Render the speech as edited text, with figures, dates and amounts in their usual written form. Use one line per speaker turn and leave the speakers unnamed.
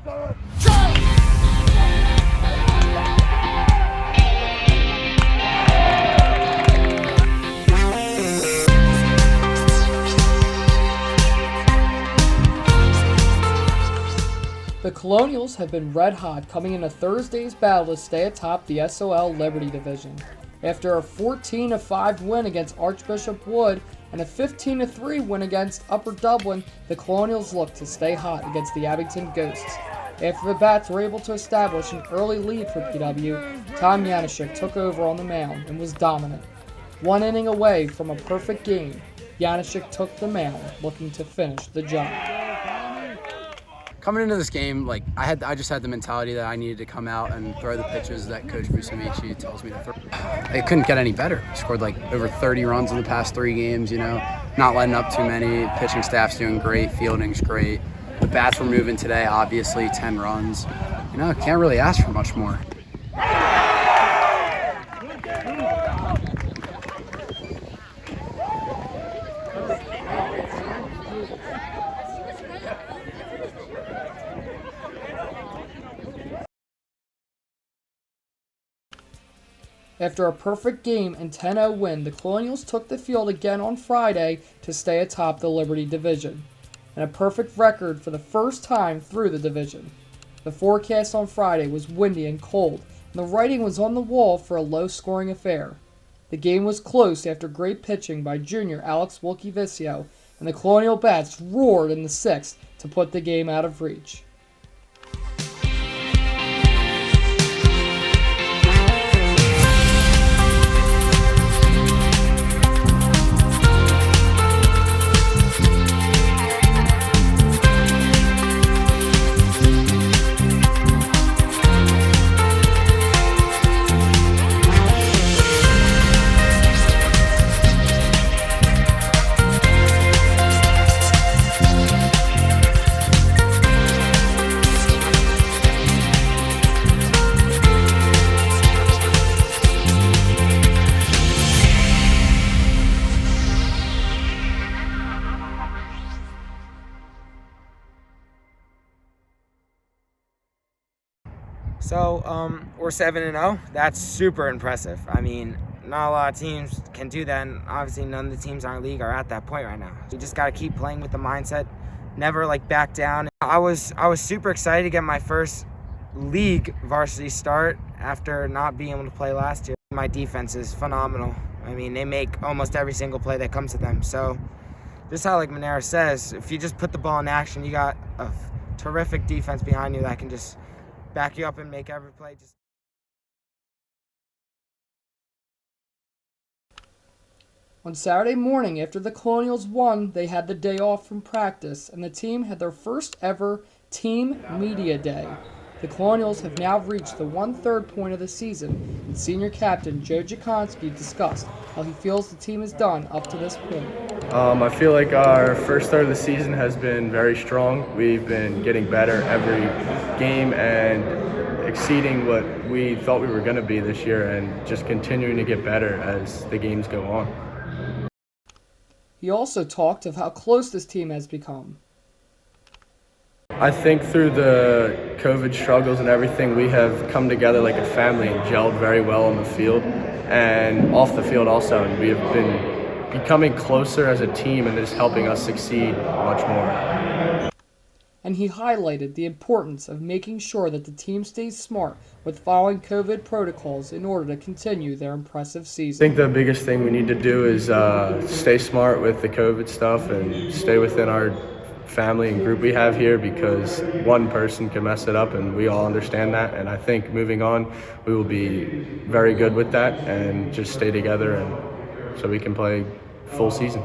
The Colonials have been red hot coming into Thursday's battle to stay atop the SOL Liberty Division. After a 14-5 win against Archbishop Wood and a 15-3 win against Upper Dublin, the Colonials look to stay hot against the Abington Ghosts. After the Bats were able to establish an early lead for PW, Tom Janishek took over on the mound and was dominant. One inning away from a perfect game, Janishek took the mound, looking to finish the job.
Coming into this game, I just had the mentality that I needed to come out and throw the pitches that Coach Busamici tells me to throw. It couldn't get any better. We scored over 30 runs in the past 3 games, not letting up too many. Pitching staff's doing great, fielding's great. The bats were moving today, obviously, 10 runs. Can't really ask for much more.
After a perfect game and 10-0 win, the Colonials took the field again on Friday to stay atop the Liberty Division, and a perfect record for the first time through the division. The forecast on Friday was windy and cold, and the writing was on the wall for a low-scoring affair. The game was close after great pitching by junior Alex Wilkie-Vicio, and the Colonial Bats roared in the 6th to put the game out of reach.
So we're 7-0. That's super impressive. I mean, not a lot of teams can do that, and obviously none of the teams in our league are at that point right now. You just got to keep playing with the mindset, never back down. I was super excited to get my first league varsity start after not being able to play last year. My defense is phenomenal. I mean, they make almost every single play that comes to them. So just how Monera says, if you just put the ball in action, you got a terrific defense behind you that can just back you up and make every play.
On Saturday morning, after the Colonials won, they had the day off from practice, and the team had their first ever team media day. The Colonials have now reached the 1/3 point of the season, and senior captain Joe Jakonski discussed how he feels the team has done up to this point.
I feel like our first third of the season has been very strong. We've been getting better every game and exceeding what we thought we were going to be this year, and just continuing to get better as the games go on.
He also talked of how close this team has become.
I think through the COVID struggles and everything, we have come together like a family and gelled very well on the field and off the field also. And we have been becoming closer as a team, and it is helping us succeed much more.
And he highlighted the importance of making sure that the team stays smart with following COVID protocols in order to continue their impressive season.
I think the biggest thing we need to do is stay smart with the COVID stuff and stay within our family and group we have here, because one person can mess it up and we all understand that. And I think moving on, we will be very good with that and just stay together and so we can play full season.